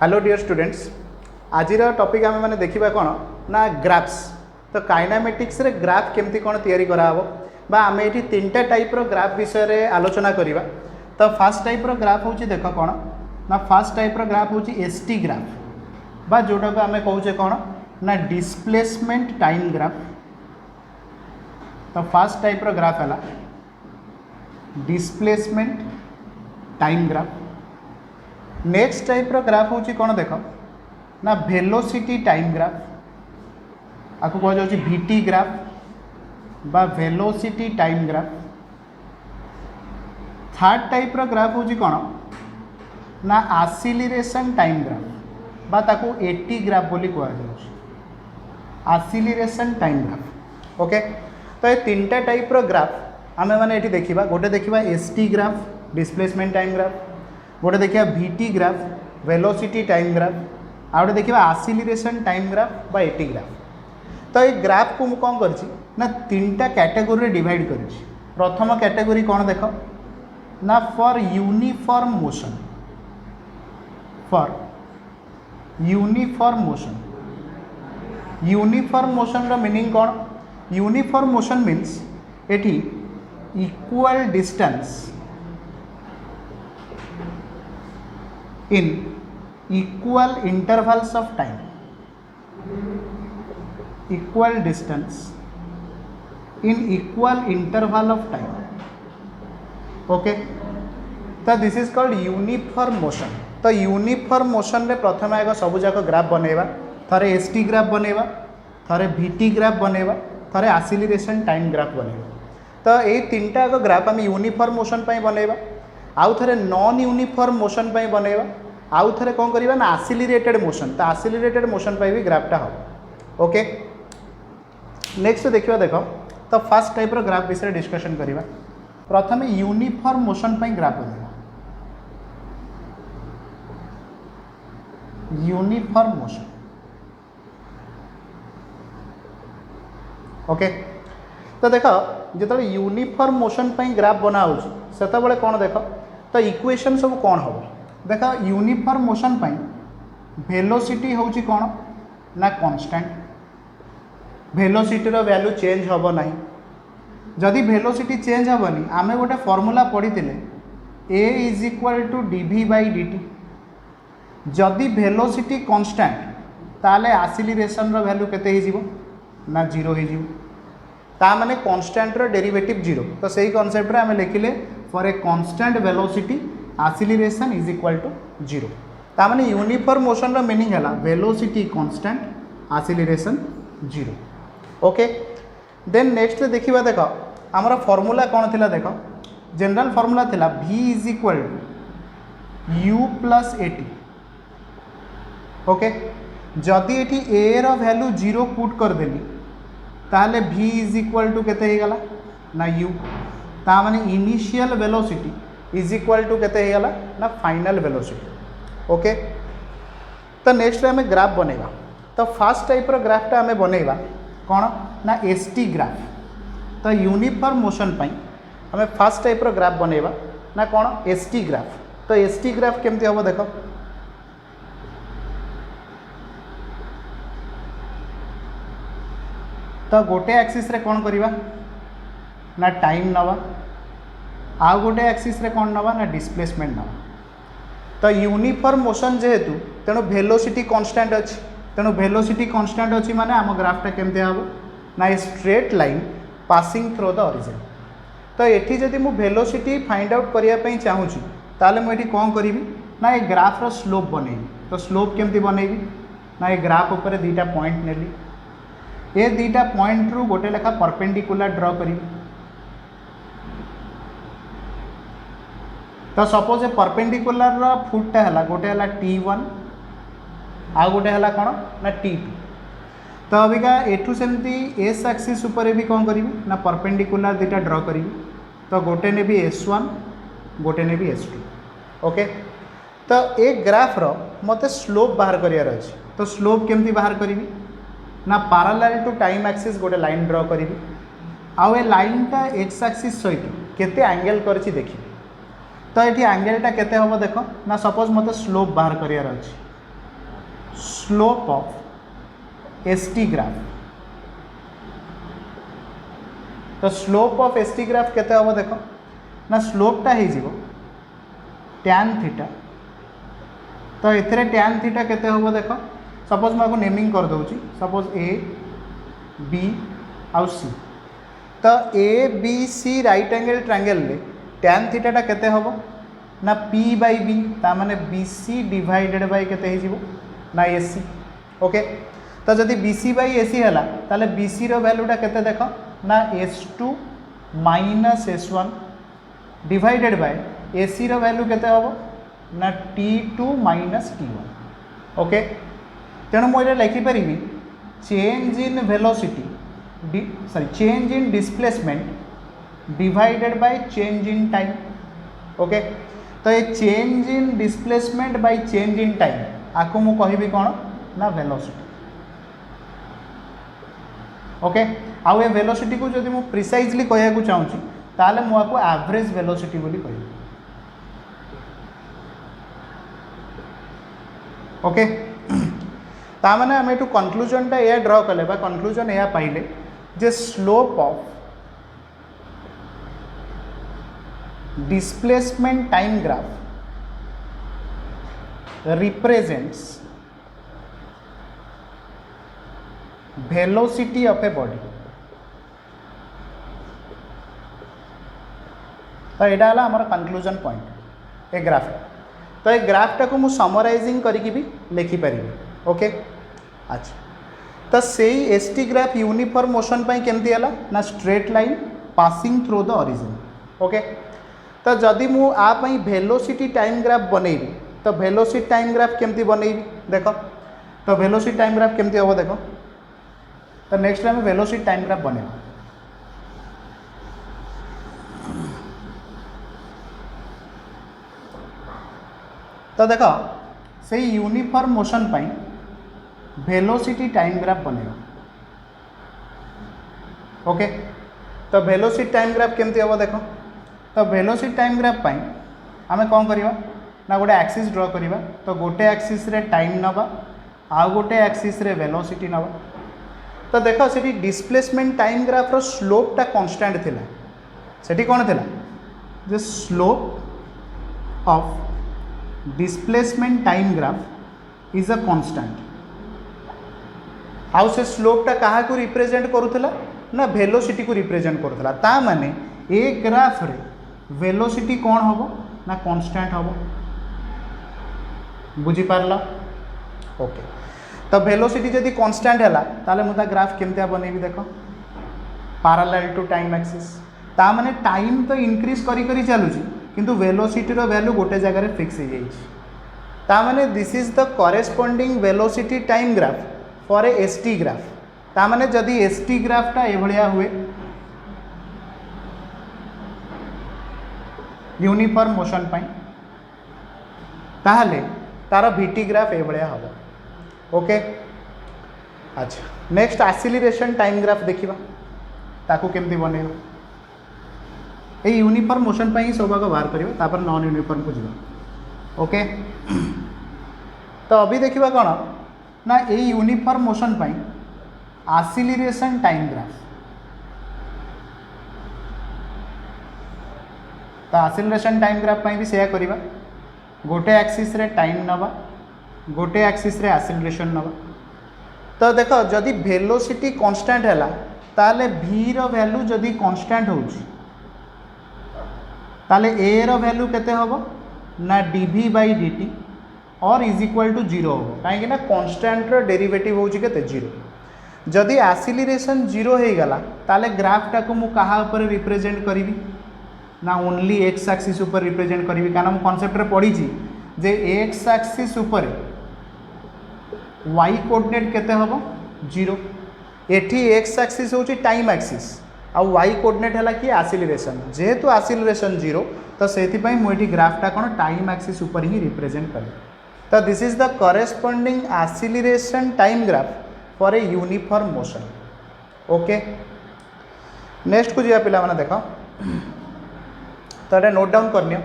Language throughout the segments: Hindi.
हेलो डियर स्टूडेंट्स, आज टॉपिक आम मैंने देखा कौन ना ग्राफ्स। तो काइनामेटिक्स रे ग्राफ केमती कौन तैयारी कराहब बा आम ये तीनटा टाइप रो ग्राफ विषय रे आलोचना करवा। तो फास्ट टाइप रो ग्राफ हूँ देख कौन ना फास्ट टाइप रो ग्राफ हूँ एसटी ग्राफ बा जोटा को आम कहे कौन ना डिस्प्लेसमेंट टाइम ग्राफ। तो फास्ट टाइप रो ग्राफ है displacement time graph. Next type रो ग्राफ हूँ कौन देख ना वेलोसिटी टाइम ग्राफ आपको कह जाऊँ वीटी ग्राफ बा velocity time graph. Third type रो ग्राफ हूँ कौन ना आसिलेशन टाइम ग्राफ बा ताको एटी ग्राफ बोली कह जाऊँ आसिलेशन टाइम ग्राफ। ओके, तो ये तीनटा टाइप रो ग्राफ आमे माने एटी देखिबा। गोटे देखिबा ST graph displacement time graph, गोटे देखिए VT graph velocity time graph, आउटे देखिए आसिलेशन टाइम ग्राफ बा एटी ग्राफ। तो ये ग्राफ को कौन करछि ना तीनटा कैटेगोरी डिवाइड करिछि। प्रथम कैटेगोरी कौन देख ना for uniform motion, for uniform motion. Uniform motion रो मीनिंग कौन? Uniform motion means at equal distance in equal intervals of time, equal distance in equal interval of time. Okay, तो this is called uniform motion. तो यूनिफॉर्म मोशन रे प्रथम आगे सब जाक ग्राफ बनेवा, थरे एसटी ग्राफ बनेवा, थरे वीटी ग्राफ बनेवा, थरे आसिलेशन टाइम ग्राफ बनेवा। तो ये तीनटा आगे ग्राफ आम यूनिफॉर्म मोशन पाई बनेवा, आउ थे नॉन यूनिफॉर्म मोशन पाई बनेवा, आउ थे कौन करवा ना आसिलेटेड मोशन। तो आसिलेटेड मोशन पाई भी ग्राफटा हम। ओके, नेक्स्ट देखिए देख तो फास्ट टाइप रो ग्राफ विषय डिस्कशन करवा। प्रथम यूनिफॉर्म मोशन पाई ग्राफ बनेवा, यूनिफॉर्म मोशन। ओके, तो देख जो यूनिफॉर्म मोशन पाई ग्राफ बना से कौन देख तो इक्वेशन सब कौन हम देख। यूनिफॉर्म मोशन पाई वेलोसिटी होची कौन ना कांस्टेंट, वेलोसिटी रो वैल्यू चेंज हम ना। जदि वेलोसिटी चेंज हेनी आम गोटे फॉर्मूला पढ़ी a is equal to dv by dt। जदि वेलोसिटी कांस्टेंट ताले आसिलेशन रो वैल्यू केते हो ना जीरो हो ता माने कांस्टेंट रो डेरिवेटिव जीरो। तो सही कॉन्सेप्ट रे आम लिखिले for a constant velocity acceleration is equal to zero. ता माने यूनिफॉर्म मोशन रो मीनिंग है velocity constant acceleration zero. Okay, then next देखिबा देख आमर फॉर्मूला कौन थिला देख जनरल फॉर्मूला थिला v is equal to u plus AT. Okay, जदि एटी a रो वैल्यू जीरो पुट कर देली ताले v इज इक्वल टू केते हो गला ना u। ता माने initial velocity is equal to केते हो गला ना फाइनल वेलोसिटी। ओके, तो नेक्स्ट आम ग्राफ बनेगा। तो फास्ट टाइप रो ग्राफटा आम बनेगा कौन ना एसटी ग्राफ। तो यूनिफॉर्म मोशन पाई आम फास्ट टाइप रो ग्राफ बनेगा ना कौन एसटी ग्राफ। तो एसटी ग्राफ केमती हम देख तो गोटे एक्सिस रे कौन करवा ना टाइम नवा, आउ गोटे एक्सिस रे कौन नवा ना डिस्प्लेसमेंट नवा। तो यूनिफॉर्म मोशन जेहेतु तेणु वेलोसिटी कांस्टेंट अच्छी, तेणु वेलोसिटी कांस्टेंट अच्छी माने आम ग्राफटा केमती हम ना a straight line passing through the origin. तो ये जदि मु वेलोसिटी फाइंड आउट करने चाहूँ ताले मुझे कौन करी ना ये ग्राफ रो स्लोप बनैबी। तो स्लोप केमती बनैबी ना ये ग्राफ ऊपर दुईटा पॉइंट नेली, ये दुईटा पॉइंट रु गोटे लेखा परपेंडिकुलर ड्रॉ करी। तो सपोज ए परपेंडिकुलर फुटटा है गोटे है T1 आ गोटे है कौन ना T2। तो अबिका एठू सेमती एस एक्सिस उपर भी कौन करी ना परपेंडिकुलर दुईटा ड्रॉ करी। तो गोटे ने भी S1 गोटे ने भी S2। ओके, तो ए ग्राफ रो मते स्लोप बाहर करियार अछि। तो स्लोप केमती बाहर करी ना पैरेलल टू टाइम एक्सिस गोटे लाइन ड्रॉ करी, आउ ए लाइनटा एक्स एक्सिस सहित केते एंगल करछि देखि। तो ये एंगलटा केते हम देख ना सपोज मत स्लोप बाहर करार अच्छे स्लोप ऑफ एसटी ग्राफ। तो स्लोप ऑफ एसटी ग्राफ केते हम देख ना स्लोपटा हो टैन थीटा। तो ये टैन थीटा केते हम देख सपोज मुझे नेमिंग कर दूँगी सपोज ए बी आउ सी। तो A B C right angle triangle रे टैन थीटाटा केते हम ना पी बाई बी ताने बी सी डिवाइडेड बाय केते हो ना ए सी। ओके तो जदि बी सी बाई ए सी है ताले बी सी रो वैल्यूटा केते देख ना S2 minus S1 divided by ए सी रो वैल्यू केते हम ना T2 माइनस T1। ओके तेणु मुझे लिखिपारि change in velocity sorry change in displacement divided by change in time. Okay तो ये change in displacement by change in time आपको मु कहबी कौन ना वेलोसिटी। ओके आउ ए वेलोसिटी को जब मुझे प्रिसाइजली कहूँ चाहूँगी ताले मुझे एवरेज वेलोसिटी बोली कह। ओके तामाने आम एटू कनक्लूजनटा या ड्र कले बा कनक्लूजन या पाइले जे slope of displacement time graph represents velocity of a body. तो यहाँ है आमर कनक्लूजन पॉइंट ए ग्राफ। तो ये ग्राफटा को मुझे समराइजिंग करके भी लिखिपारि। ओके अच्छा तो से एसटी ग्राफ यूनिफॉर्म मोशन पाई केमती है ना straight line passing through the origin. Okay तो जदि मु आपाई वेलोसिटी टाइम ग्राफ बनैबी तो वेलोसिटी टाइम ग्राफ केमती बनैबी देख। तो वेलोसिटी टाइम ग्राफ केमती हम देख। तो next time velocity time graph बने। तो देख से यूनिफॉर्म मोशन पाई वेलोसिटी टाइम ग्राफ बने। ओके तो वेलोसिटी टाइम ग्राफ केमती हम देख। तो वेलोसिटी टाइम ग्राफ पाई आमे कौन करवा ना गोटे एक्सिस ड्र करवा। तो गोटे एक्सिस रे टाइम नवा आउ गोटे एक्सिस रे वेलोसिटी नवा। तो देख से डिस्प्लेसमेंट टाइम ग्राफ रो स्लोपटा कांस्टेंट थिला सेठी कौन थिला जे slope of displacement time graph is a constant. आउ से स्लोपटा कहा को रिप्रेजेंट करूला ना वेलोसिटी को रिप्रेजेंट करूला। ता माने ए ग्राफ रे वेलोसिटी कौन हम ना कांस्टेंट हम। बुझी पारला। ओके तो वेलोसिटी जदि कांस्टेंट है ताले मुझे ग्राफ केमती बनैबी देख पैरेलल टू टाइम एक्सिस। ता माने टाइम तो इंक्रीज करी करी चलुची किंतु वेलोसिटी रो वैल्यू गोटे जगह फिक्स हो जाइए। ता माने this is the corresponding velocity time graph for A ST graph. ता माने जदि एसटी ग्राफटा ए भलिया हुए यूनिफॉर्म मोशन पाई ताहले तार वीटी ग्राफ ए भलिया हम। ओके अच्छा नेक्स्ट एक्सीलरेशन टाइम ग्राफ देखिबा ताकू केमती बनेबा। ये यूनिफॉर्म मोशन पाई सब आग बाहर करियो तापर नॉन यूनिफॉर्म को जीवा। ओके तो अभी देखिबा कौन ना ये यूनिफॉर्म मोशन पाई एक्सीलरेशन टाइम ग्राफ। तो एक्सीलरेशन टाइम ग्राफ पाई भी सेया करिबा गोटे एक्सिस रे टाइम नवा गोटे एक्सिस रे एक्सीलरेशन नवा। तो देख जदि वेलोसिटी कांस्टेंट है ताले v रो वैल्यू जदि कांस्टेंट होउची ताले ए रो वैल्यू केते होबो ना dv बाई dt और इज इक्वल टू 0 होबो काहे ना कांस्टेंट रो डेरिवेटिव होउची केते 0। जदि एक्सीलरेशन 0 हे गला ताले ग्राफटा को मु कहा ऊपर रिप्रेजेंट करिवि ना ओनली एक्स एक्सिस ऊपर रिप्रेजेंट करिवि काना मु कांसेप्ट रे पढी छी जे एक्स एक्सिस ऊपर y कोऑर्डिनेट केते होबो 0। एठी एक्स एक्सिस होउची टाइम एक्सिस आउ y कोऑर्डिनेट हला कि एक्सीलरेशन जेहेतु एक्सीलरेशन 0 तो सेति पई मु एठी ग्राफटा कोन टाइम एक्सिस ऊपर ही रिप्रेजेंट करे। तो this is the corresponding acceleration time graph for a uniform motion. Okay next को जिया पिला माने देखो तो एटा नोट डाउन करनियो।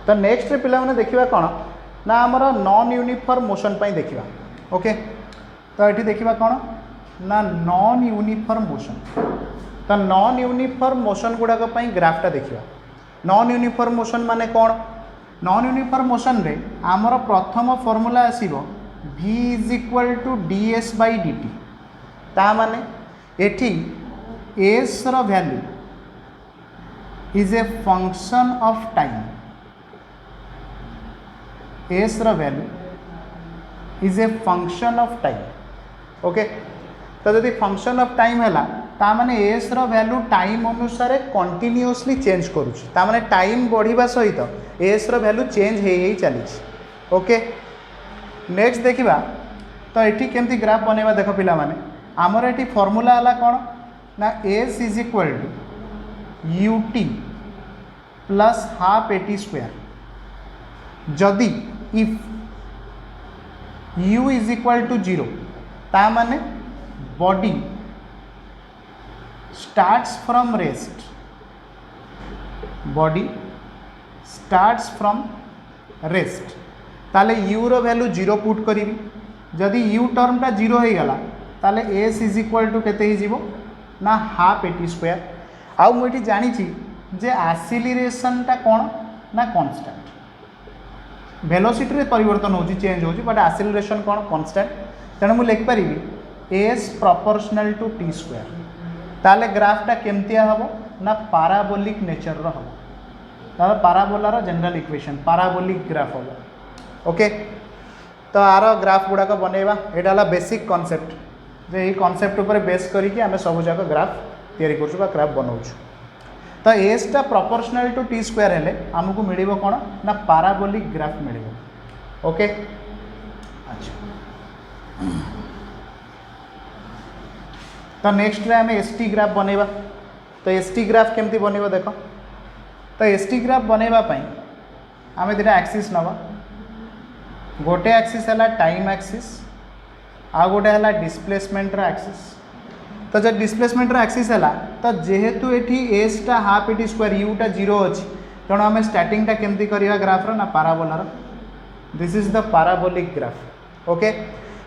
तो नेक्स्ट पिला माने देखिबा कोन ना आमर नॉन यूनिफॉर्म मोशन पाई देखिबा। ओके तो ये देखिबा कोन ना नॉन यूनिफॉर्म मोशन। तो नॉन यूनिफॉर्म मोशन गुड़ाक ग्राफटा देखिबा। नॉन यूनिफॉर्म मोशन माने कौन? नॉन यूनिफॉर्म मोशन रे आमर प्रथम फॉर्मूला आसीबो v is equal to ds by dt। ता माने एठी s रो value is a function of time. s रो value is a function of time. Okay तो जदि फंक्शन ऑफ टाइम है ता माने एस रो वैल्यू टाइम अनुसार कंटिन्यूअसली चेंज करुच्ची। ता माने टाइम बढ़िबा सहित एस रो वैल्यू चेंज हे चली। ओके नेक्स्ट देखिबा तो एठी केमती ग्राफ बनेबा। देखो पिला माने आमर एठी फॉर्मूला हला कोन ना s is equal to UT plus half AT square. जदि if u is equal to 0 ता माने body starts from rest. Body starts from rest ताले u रो वैल्यू 0 पुट करी। जदि u टर्मटा 0 हो गला ताले s इज इक्वल टू केते ही जीवो ना हाफ एटी स्क्वायर। आउ मुझे जानी जे आसिलेरेशनटा कौन ना कांस्टेंट। वेलोसिटी रे परिवर्तन होची चेंज होची बट आसिलेरेशन कौन कांस्टेंट। तेणु मुझे लिख पारि s proportional to t square. ताले ग्राफटा केमतिया हम ना पाराबोलिक नेचर रो हम। ताले पाराबोलार जनरल इक्वेशन पाराबोलिक ग्राफ हम। ओके तो आर ग्राफ गुड़ाक बनैबा। एटा हला बेसिक कॉन्सेप्ट जे ये कॉन्सेप्ट ऊपर बेस करिकि आमे सब जाक ग्राफ तैयारी करछु बा ग्राफ बनाउछु। तो एसटा प्रोपोर्शनल टू टी स्क्वायर हेले आमको मिलिबो कोन ना पाराबोलिक ग्राफ मिलिबो। ओके अच्छा तो नेक्स्ट रे आमे एसटी ग्राफ बनैबा। तो एसटी ग्राफ केमती बनैबो देखो। तो एसटी ग्राफ बनैबा पई आमे दिटा एक्सिस नबा। गोटे एक्सिस है टाइम एक्सिस आ गोटे है डिस्प्लेसमेंट एक्सिस। तो जब डिस्प्लेसमेंट एक्सिस है तो जेहेतु ये एसटा हाफ एटी स्क्वायर यूटा 0 अच्छी तेणु आम स्टार्टिंगटा केमती करवा ग्राफ्र ना पाराबोलार। This is the parabolic graph. Okay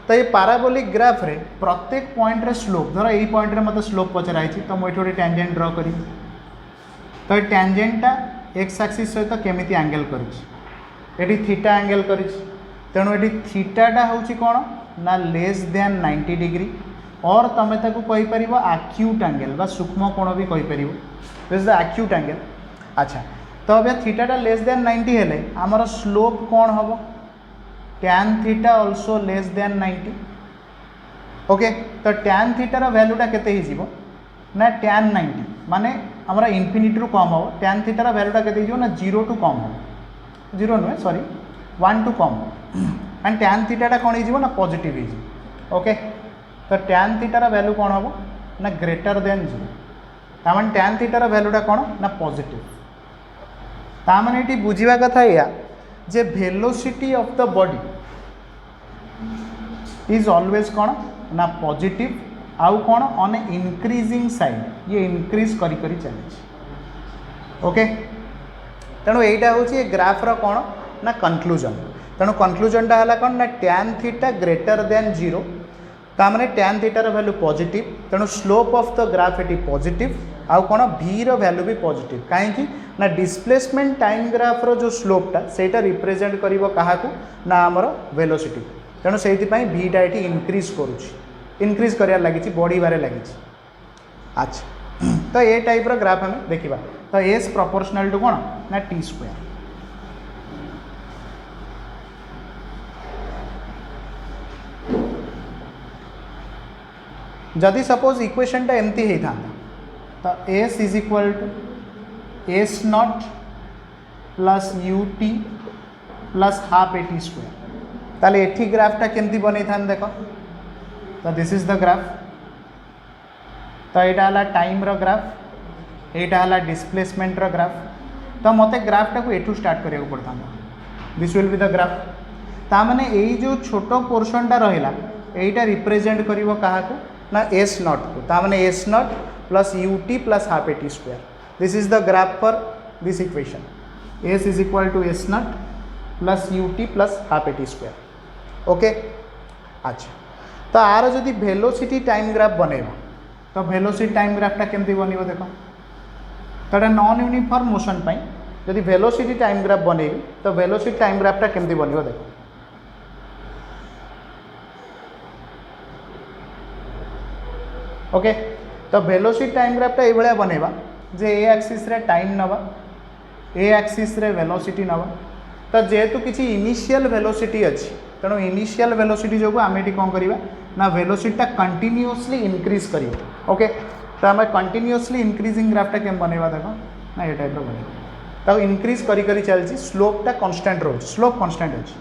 तो ये पाराबोलिक ग्राफ रे प्रत्येक पॉइंट रे स्लोप धर यही पॉइंट रे मत स्लोप पचराई तो मुझे गोटे टैंजेंट ड्र करी। तो ये टैंजेंटा एक्स एक्सिस सहित केमिति एंगल करी थीटा एंगल करी। तेणु ये थीटाटा हूँ कौन ना लेस देन 90 डिग्री और तुम ताको कहि परिबो एक्यूट एंगल बा सूक्ष्म कोण भी कहि परिबो। This is the acute angle. अच्छा तो अब थीटाटा लेस देन 90 हेले आमर स्लोप कौन हम tan theta also less than 90। Okay तो tan थीटार वैल्यूटा केते ही जीवो ना tan 90 माने आमर इनफिनिटी रु कम हम। tan थीटार वैल्यूटा केते जीवो ना 0 टू कम हम 0 नुहे सॉरी 1 टू कम एंड tan थीटाटा कौन हो ना पॉजिटिव हो। ओके तो tan थीटार वैल्यू कौन हम ना ग्रेटर देन 0 तामान tan थीटार वैल्यूटा कौन ना पॉजिटिव। तामान ये बुझा कथा या जे velocity of the body is always कौन ना पॉजिटिव आउ कौन ऑन इंक्रीजिंग साइड ये इंक्रीज करी करी चली। ओके तेणु यहाँ हूँ ग्राफ्र कौन ना कनक्लूजन। तेणु कनक्लूजनटा है कौन ना tan थीटा ग्रेटर देन 0 तामाने tan थीटार वैल्यू पॉजिटिव। तेणु स्लोप ऑफ द ग्राफ ये पॉजिटिव आउ कौन v रो वैल्यू भी पॉजिटिव कहीं ना डिस्प्लेसमेंट टाइम ग्राफ रो जो स्लोपटा सेटा रिप्रेजेंट करिवो काहाकू ना आमर वेलोसिटी। तेणु से भीटा ये इनक्रीज करुच्ची इनक्रीज कर लगी बढ़िबारे लगी। अच्छा तो ये टाइप रो ग्राफ हमें देखा। तो एस प्रोपोर्शनल टू कौन ना टी स्क्वायर। जदि सपोज इक्वेशनटा एमती होता तो S is equal to S not plus U T plus half A T square ताले एठी ग्राफटा केमती बनै था देख। तो दिस इज द ग्राफ। तो यहाँ है टाइम रो ग्राफ यहाँ है डिस्प्लेसमेंट रो ग्राफ। तो मत ग्राफटा को एठू स्टार्ट करिया पड़ता। This will be the graph. तामाने यही जो छोट पोर्शनटा रहा यहीटा रिप्रेजेंट करिवो काहाकू ना एस नॉट को। तामाने s not plus U T plus half A T square. This is the graph for this equation. S is equal to s naught plus U T plus half A T square. Okay अच्छा तो आर जदि वेलोसिटी टाइम ग्राफ बनइबा तो वेलोसिटी टाइम ग्राफटा केमती बनइबो देख तो एटा नॉन यूनिफॉर्म मोशन पाई जदि वेलोसिटी टाइम ग्राफ बनइबी तो वेलोसिटी टाइम ग्राफटा केमती बनइबो देख ओके तो वेलोसिटी टाइम ग्राफटा ये भाया बनइबा जे ए एक्सिस रे टाइम नवा ए एक्सिस रे वेलोसिटी नवा तो जेहेतु किसी इनिशियल वेलोसिटी अच्छी तेणु इनिशियल वेलोसिटी जो आम ये कौन करवा ना वेलोसिटीटा कंटिन्यूअसली इनक्रीज कर ओके तो आम कंटिन्यूअसली इनक्रीजिंग ग्राफटा केम बनइबा देख ना ये टाइप बनइबा तो इनक्रीज करी चलती स्लोपटा कन्स्टांट रोच स्लोप कन्स्टांट अच्छी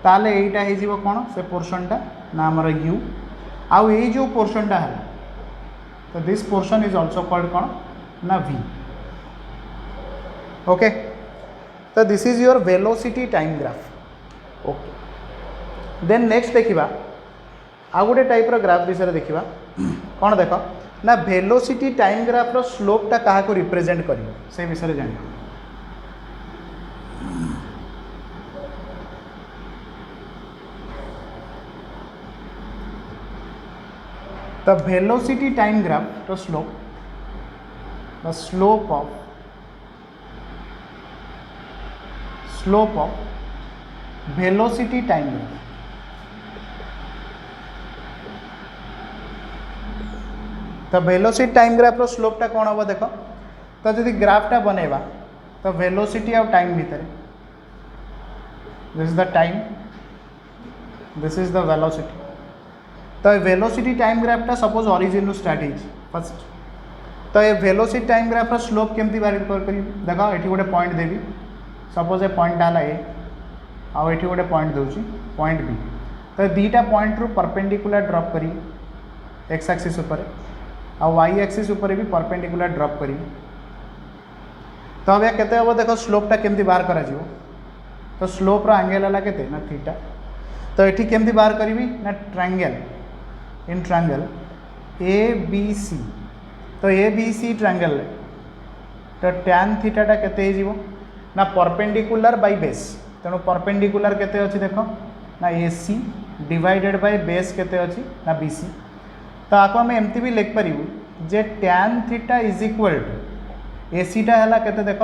ताले एटा हो कौन से पोर्शनटा ना आमर यू आउ ये जो पोर्शनटा है तो this portion is also called कौन ना वी ओके तो this is your velocity time graph okay then next देखा आउ गोटे टाइप ग्राफ विषय देखा कौन देख ना वेलोसिटी टाइम ग्राफ रो स्लोपटा क्या रिप्रेजेंट कर से विषय जान the velocity time graph to slope the slope of velocity time graph तो वेलोसिटी टाइम ग्राफ रो स्लोपटा कौन हम देख तो जदि ग्राफटा बनइबा तो वेलोसिटी और टाइम भितर this is the time this is the velocity तो वेलोसिटी टाइम ग्राफटा सपोज ओरिजिन रु स्टार्ट फर्स्ट तो ये वेलोसिटी टाइम ग्राफ स्लोप केमती बाहर कर देख ये गोटे पॉइंट देवी सपोज ए पॉइंट है ए आउ ये गोटे पॉइंट दूसरी पॉइंट बी तो दीटा पॉइंट रु परपेंडिकुलर ड्रॉप करी एक्स एक्सिस उपर आ वाई एक्सिस उपर भी परपेंडिकुलर ड्रॉप करी तो अब केते हम देख स्लोपटा केमती बाहर करा तो स्लोप रो एंगल है केते ना थीटा तो ये केमती बाहर करी ना triangle in triangle A B C तो ए बी सी ट्रायंगल तो टैन थीटाटा केते हो ना परपेंडिकुलर बाय बेस तेणु परपेंडिकुलर केते अछि देख ना A C divided by base केते अछि ना बी सी तो आपको आम एमती भी लिख पारू जे tan theta is equal to a सीटा है केते देख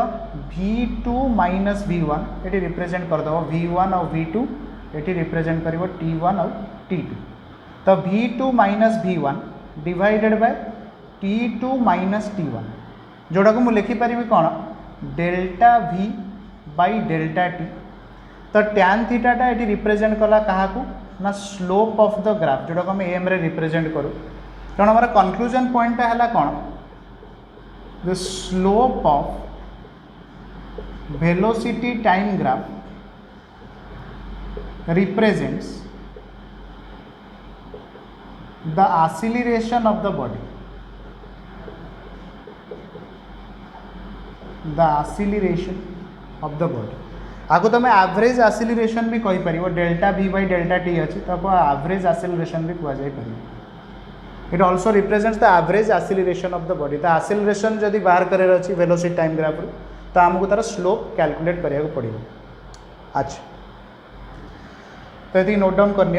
V2 माइनस V1 ये रिप्रेजेंट करदेव V1 और V2 ये रिप्रेजेंट कर T1 और T2 तो V2 minus V1 divided by T2 minus T1 जोड़ा को मुझे लिखिपारि कौन डेल्टा V बाई डेल्टा टी तो टैन थीटाटा ये रिप्रेजेंट कला क्या ना स्लोप ऑफ द ग्राफ जोड़ा को आम एम रे रिप्रेजेंट करूँ तेणु हमारा कंक्लूजन पॉइंट है कौन the slope of velocity time graph represents the acceleration of the body आगो तुम एवरेज एक्सीलरेशन भी कही पार डेल्टा V बाई डेल्टा टी अच्छी तो एवरेज एक्सीलरेशन भी कहुपर it also represents the average acceleration of the body तो एक्सीलरेशन जदि बाहर करार अच्छी वेलोसिटी टाइम ग्राफ तो आमको तार स्लोप कैलकुलेट करा पड़ो अच्छा तो ये नोट डाउन करनी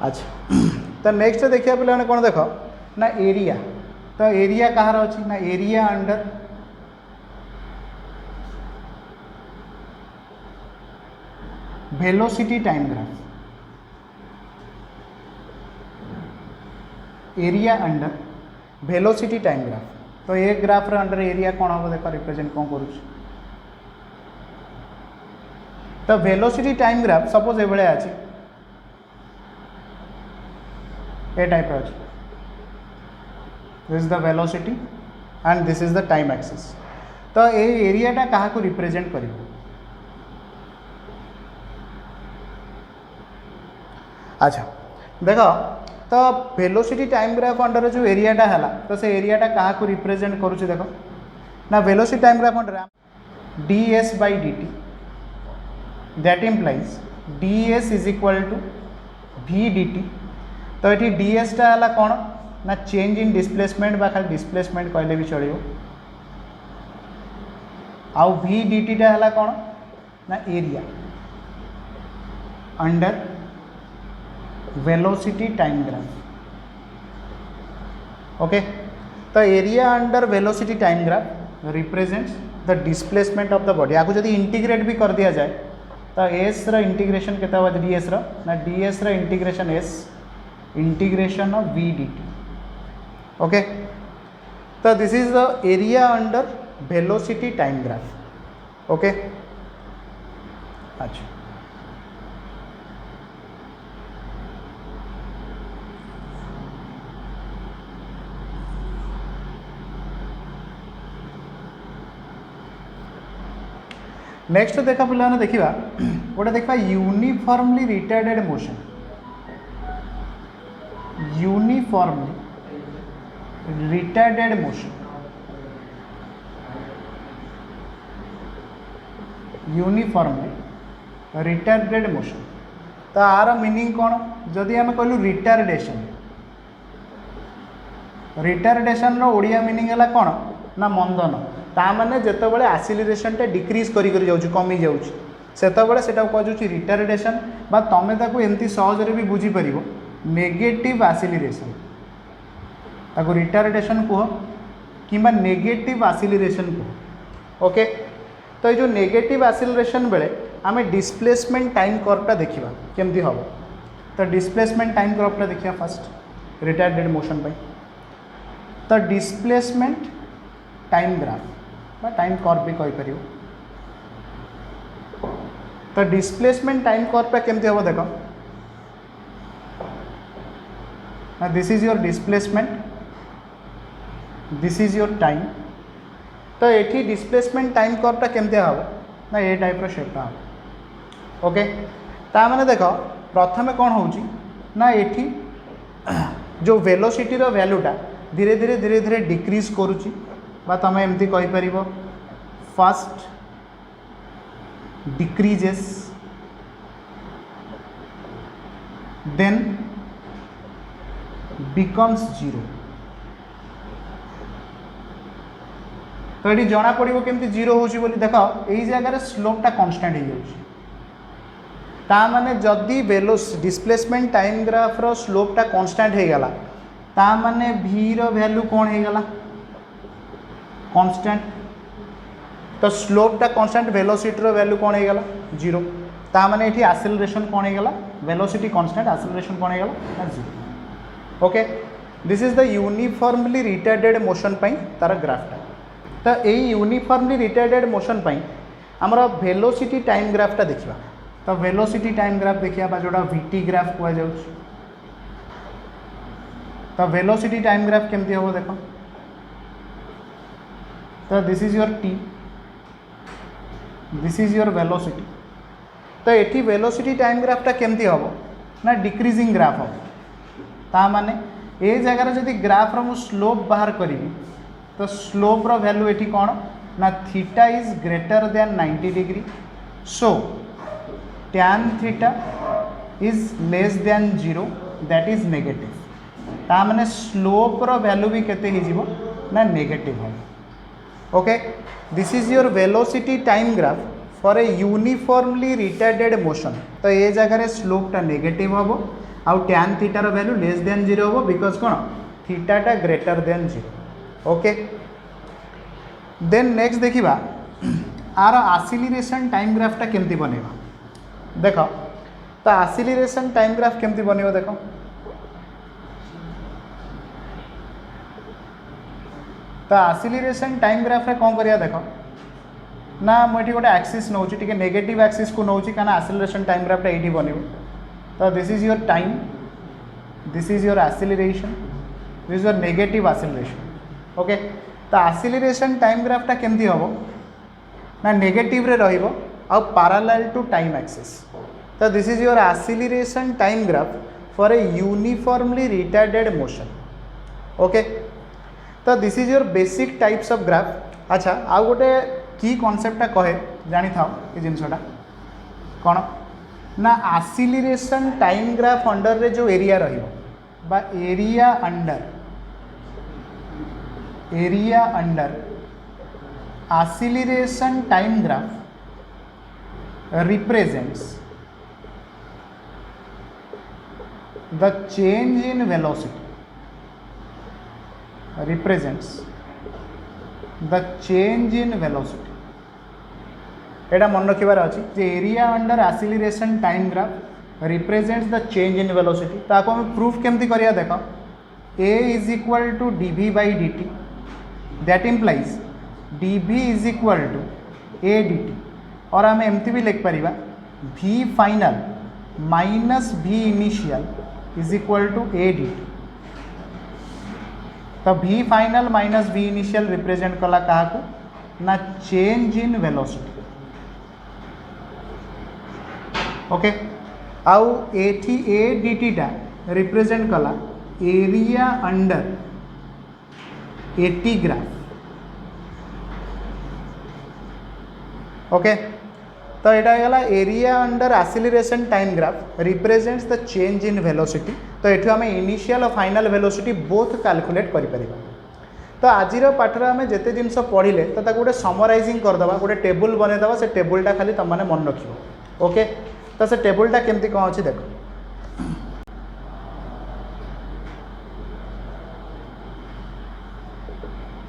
अच्छा तो नेक्स्ट देखिए पे कौन देख ना एरिया तो एरिया कहार अच्छी ना area under velocity time graph area under velocity time graph तो ये ग्राफ रे अंडर एरिया कौन हम देख रिप्रेजेंट कौन करूँ तो वेलोसिटी टाइम ग्राफ सपोज ये भाया अच्छी ए टाइप अच्छी this is the velocity and this is the time axis तो ये एरियाटा क्या रिप्रेजेंट कर अच्छा देख तो वेलोसिटी टाइम ग्राफ अंडर जो एरियाटा है तो से एरियाटा क्या रिप्रेजेंट करुच्ची देख ना velocity time graph under ds/dt that implies ds is equal to v dt। तो ये ds टा है कौन ना चेंज इन डिस्प्लेसमेंट बा खाली डिस्प्लेसमेंट कहले भी चलो आउ v dt टा है कौन ना area under velocity time graph. Okay तो area under velocity time graph represents the displacement of the body. आपको जब इंटीग्रेट भी कर दिया जाए तो एस रो इंटीग्रेशन केता होगा डीएस रो ना डीएस रो integration s integration of v d t. Okay तो this is the area under velocity time graph. Okay अच्छा नेक्स्ट देखा पे देखा गोटे देखा uniformly retarded motion. Uniformly retarded motion uniformly retarded motion तो आर मीनिंग कौन जदि आम कहलु रिटार्डेशन रिटार्डेशन रो ओडिया मीनिंग है कौन ना मंदन ताने जितेबाला आसिलेशन टा डिक्रीज करी कमी जाते कहुच्छी रिटार्डेशन बा तुम्हें ताको एमती सहजरे भी बुझीपर नेगेटिव आसिलेशन ताको रिटार्डेशन कह कि नेगेटिव आसिलेशन कह। ओके तो ये जो नेगेटिव आसिलेशन बेले आम डिस्प्लेसमेंट टाइम कर्वटा देखा केमती हम तो डिस्प्लेसमेंट टाइम कर्वटा देखा फास्ट रिटार्डेड मोशन पे तो डिस्प्लेसमेंट टाइम ग्राफ बा टाइम कर्व भी कहीपर तो डिस्प्लेसमेंट टाइम कर्वटा केमती हम देख ना this is your displacement this is your time तो ये डिस्प्लेसमेंट टाइम कर्वटा केमती हम ना ये टाइप शेपटा हम। ओके ताने देख प्रथमे कौन हो ना ये जो वेलोसिटी रो वैल्यूटा धीरे धीरे धीरे धीरे डिक्रीज करुच्ची बा तुम एमती कहीपर first decreases then becomes zero. तो ये जना पड़ो केमती जीरो हो देख यही जगह स्लोपटा कन्स्टांट हो माने जदि डिस्प्लेसमेंट टाइम ग्राफ रो स्लोपटा कन्स्टांट हो गला माने v रो वैल्यू कौन हो गला कांस्टेंट तो स्लोपटा कांस्टेंट वेलोसिटी रो वैल्यू कौन हो गला जीरो माने ये आसिलेशन कौन हो गला वेलोसिटी कांस्टेंट आसिलेशन कौन हो गला ना zero. Okay this is the uniformly retarded motion तार ग्राफटा तो यही यूनिफॉर्मली रिटार्डेड मोशन आमर वेलोसिटी टाइम ग्राफटा देखा तो वेलोसिटी टाइम ग्राफ देखा जोड़ा वीटी ग्राफ कहुँ तो वेलोसिटी टाइम ग्राफ केमती हम देख तो this is your T this is your velocity तो ये वेलोसिटी टाइम ग्राफटा केमती हम ना डिक्रीजिंग ग्राफ हम ताने ये जगार जदि ग्राफ रो स्लोप बाहर करी तो स्लोप रो वैल्यू ये कौन ना theta is greater than 90 degree so tan theta is less than zero that is negative ताने स्लोप रो वैल्यू भी केते ही जीवो ना नेगेटिव हम। Okay this is your velocity time graph for a uniformly retarded motion तो ये जगह स्लोपटा नेगेटिव हम आउ tan थीटार वैल्यू लेस देन जीरो हम बिकज कौन थीटाटा greater than zero. Okay then next देखा आर आसिलेशन टाइम ग्राफटा केमती बनवा देख तो आसिलेशन टाइम ग्राफ केमती बनवा देख तो आसिलेशन टाइम ग्राफ रे कौन करिया देख ना मुझे गोटे एक्सीस नौ नेगेटिव एक्सीस को नौ क्या आसिलेशन टाइम ग्राफटा ये बनव तो this is your time this is your acceleration this is your negative acceleration. Okay तो आसिलेशन टाइम ग्राफटा केमती हम ना नेगेटिव रे रहिबो आउ पैरेलल टू टाइम एक्सिस तो this is your acceleration time graph for a uniformly retarded motion. Okay, तो this is your basic types of graph. अच्छा, आउ गोटे की कॉन्सेप्टटा कहे जानी थाओ ये जिनसटा कौन ना आसिलेशन टाइम ग्राफ अंडर रे जो एरिया रहिबो बा area under acceleration time graph represents the change in velocity, represents the change in velocity। एटा मन रखिबार अछि जे area under acceleration time graph represents the change in velocity. ताको हम प्रूफ केमती करिया देखो, a is equal to dv by dt, that implies dv is equal to a dt, और आम एमती भी लिख पारिबा v final minus v initial is equal to a dt। तो v final minus v initial represent कला काहाकू ना चेंज इन वेलोसिटी। ओके, आउ एठी a dt टा रिप्रेजेंट कला area under eighty graph. Okay, तो यहाँ गला area under acceleration time graph represents the change in velocity. तो ये आम इनिशियल और फाइनल वेलोसिटी बोथ कैलकुलेट करें। तो आज पाठर आम जिते जिनस पढ़ले तो गोटे समराइजिंग करदे, गोटे टेबुल बनईदे, से टेबुलटा खाली तुम मैंने मन रख। ओके, तो से टेबुलटा केमती कौन अच्छी देख।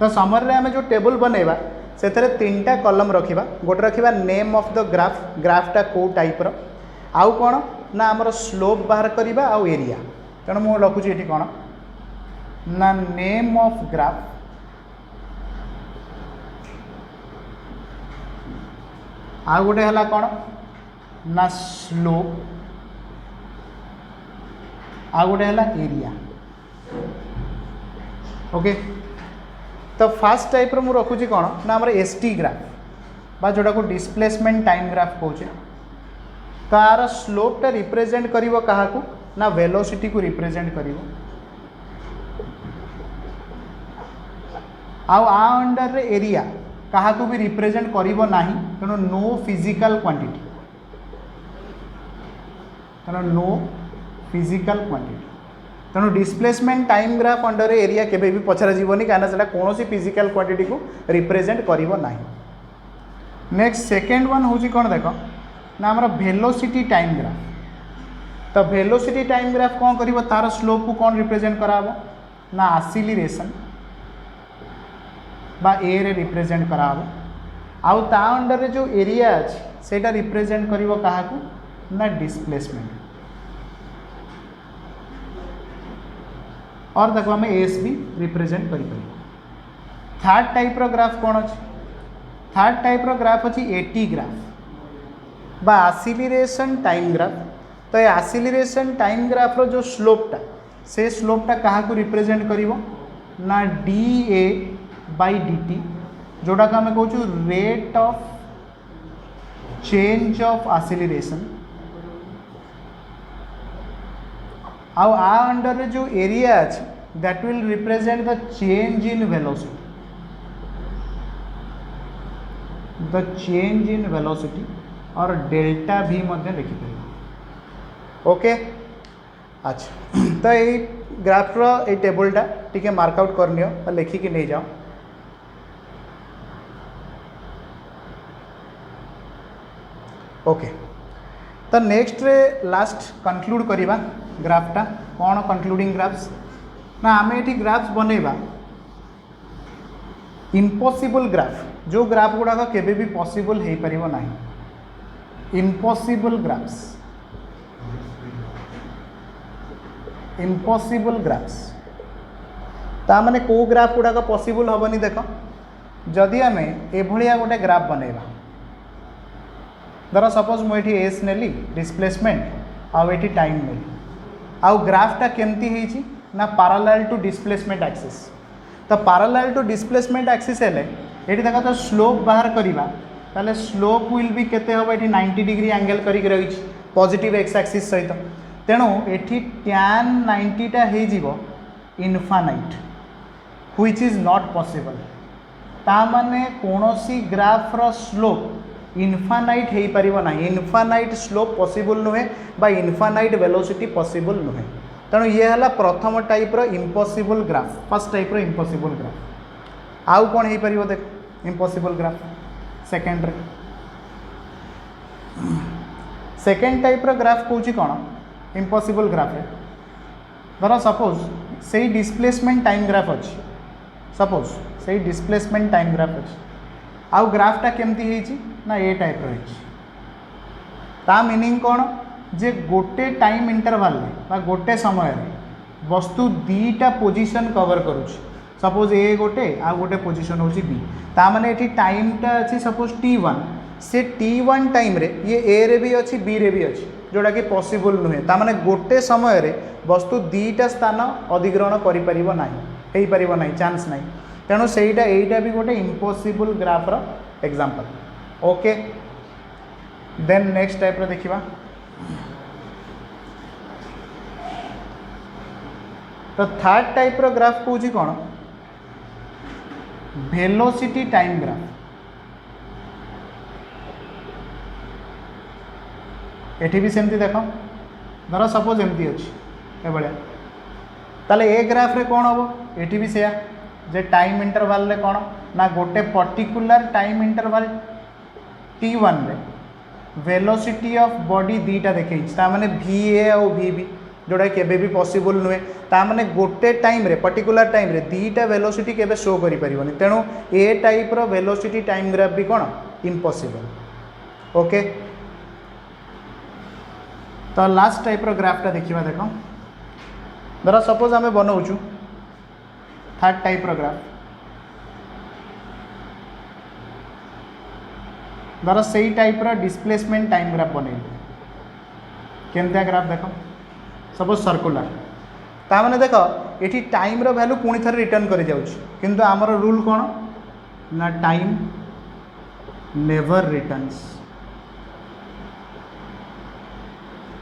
तो समर आम जो टेबुल बनइबा से तीनटा कलम रखा, गोटे रखा नेम ऑफ द ग्राफ, ग्राफटा कौ टाइप्र, आउ कौन ना आमर स्लोप बाहर करवा, आउ एरिया। तेणु मुझे रखुची ये कौन ना नेम ऑफ ग्राफ, आउ गोटे है कौन ना स्लोप, आउ गोटे है एरिया। ओके, तो फास्ट टाइप्र मुझे रखुची कौन ना आमर एसटी ग्राफ बा जोटा को डिस्प्लेसमेंट टाइम ग्राफ कहूँ। तार स्लोपटा रिप्रेजेंट करिवो काहाकू ना वेलोसिटी को रिप्रेजेंट करिवो, आउ आ अंडर रे एरिया काहाकू भी रिप्रेजेंट करिवो नाही। तेणु नो फिजिकल क्वांटिटी, तेणु नो फिजिकल क्वांटिटी। तेणु displacement time graph under area केबे भी पचरा जीवनी, कहीं से कौन सी फिजिकल क्वांटिटी को रिप्रेजेंट करिवो नाही। नेक्स्ट सेकेंड वन हूँ कौन देख ना आमर वेलोसिटी टाइम ग्राफ। तो वेलोसिटी टाइम ग्राफ कौन करिवो, तार स्लोप को कौन रिप्रेजेंट कराबो ना एक्सीलरेशन बा ए रे रिप्रेजेंट कराबो, आउ ता अंडर रे जो एरिया अछि सेटा रिप्रेजेंट करिवो काहाकू ना डिस्प्लेसमेंट। और देखो आम एस भी रिप्रेजेंट करें। थर्ड टाइप्र ग्राफ कौन अच्छी, थर्ड टाइप्र ग्राफ अच्छी एटी ग्राफ बा एक्सीलरेशन टाइम ग्राफ। तो ये एक्सीलरेशन टाइम ग्राफ रो जो स्लोपटा, से स्लोपटा काहाकू रिप्रेजेंट करिवो ना D A by D T, जोटा को आम कहूँ rate of change of acceleration, आउ आ अंडर रे जो एरिया अच्छे that will represent the change in velocity, the change in velocity, और डेल्टा भी मध्य लिखिपर। ओके, अच्छा, तो ये ग्राफ रो ये टेबुलटा टिके मार्कआउट कर नियो और लिखिकी नहीं जाओ। ओके, तो नेक्स्ट रे लास्ट कंक्लूड करिबा ग्राफटा कौन कंक्लूडिंग ग्राफ्स ना आम ये ग्राफ्स बनइबा इम्पॉसिबल ग्राफ, जो ग्राफ गुड़ाक केबे भी पॉसिबल हो पारिबो नाही, इम्पॉसिबल ग्राफ्स, इम्पॉसिबल ग्राफ्स। ता माने को ग्राफ गुड़ाक पॉसिबल हेनी देख, जदि आम एभलिया गोटे ग्राफ बनइबा, धर सपोज मुझे एस नेली डिस्प्लेसमेंट आउ ये टाइम नेली, आउ ग्राफटा केमती है ना पैरेलल टू डिस्प्लेसमेंट एक्सिस। तो पैरेलल टू डिस्प्लेसमेंट एक्सिस हेले ये देखा तो स्लोप बाहर करवा, ताले स्लोप विल भी केते हम ये 90 डिग्री एंगल करिक रही पॉजिटिव एक्स एक्सिस सहित। तेणु एठी tan 90 टा हे जीवो infinite which is not possible ता माने कोनोसी ग्राफ रो स्लोप इनफानाइट हे परिबो ना इनफानाइट स्लोप पॉसिबल नुहे बा इनफानाइट वेलोसिटी पॉसिबल नुहे तेणु ये हला प्रथम टाइप रो इम्पॉसिबल ग्राफ फर्स्ट टाइप रो इम्पॉसिबल ग्राफ आउ कोन हे परिबो देख इम्पॉसिबल ग्राफ सेकेंड टाइप रो ग्राफ कहूँ कौन इम्पॉसिबल ग्राफ है धर सपोज से डिस्प्लेसमेंट टाइम ग्राफ अच्छी सपोज से डिस्प्लेसमेंट टाइम ग्राफ अच्छी आउ ग्राफटा केमती ना ए टाइप ता मीनिंग कौन जे गोटे टाइम इंटरवल बा गोटे समय वस्तु दीटा पोजीशन कवर करुच्ची सपोज ए गोटे आ गोटे पोजीशन होची बी ता माने एठी टाइमटा अच्छी सपोज t1 से t1 टाइम रे ये ए रे भी अच्छी बी रे भी अच्छी जोड़ा कि पॉसिबल नुहे ता माने गोटे समय रे वस्तु दीटा स्थान अधिग्रहण करि परिबो नाही हेई परिबो नाही चांस नाही तेणु सेईटा एईटा भी गोटे इम्पॉसिबल ग्राफ रो example okay then next type रो देखिबा तो थर्ड टाइप रो ग्राफ कहूँ कौन वेलोसिटी टाइम ग्राफ एठी भी सेमती देख धर सपोज एमती अच्छी ए भाया ताले ए ग्राफ रे कौन हम एठी भी सेया जे टाइम इंटरवल रे कौन ना गोटे पर्टिकुलर टाइम इंटरवल t1 रे वेलोसिटी ऑफ बॉडी दीटा देखे माने va और vb जोड़ा केबे भी पॉसिबल नुहे ता माने गोटे टाइम रे पर्टिकुलर टाइम रे दीटा वेलोसिटी केबे शो करि परिबोनी तेणु ए टाइप रो वेलोसिटी टाइम ग्राफ भी कौन इम्पॉसिबल ओके तो लास्ट टाइप रो ग्राफटा देखिबा देखो धर सपोज आमे बनाउछु थर्ड टाइप रो ग्राफ धर सेई टाइप रो डिस्प्लेसमेंट टाइम ग्राफ बनै केमता ग्राफ देखो सपोज सर्कुलर ता माने देखो एठी टाइम रो वैल्यू पुणी थरे रिटर्न करि जाउछि किंतु हमर रूल कोन ना टाइम नेवर रिटर्न्स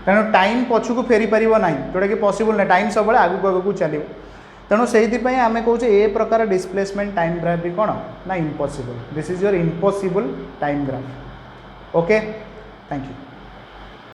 तेणु टाइम पछकू फेरी पारिबो नाही जोटा कि पॉसिबल ना टाइम सब आगू आगू चलो तेणु से आम कहे ए प्रकार डिस्प्लेसमेंट टाइम ग्राफ भी कौन ना impossible this is your impossible time graph okay thank you.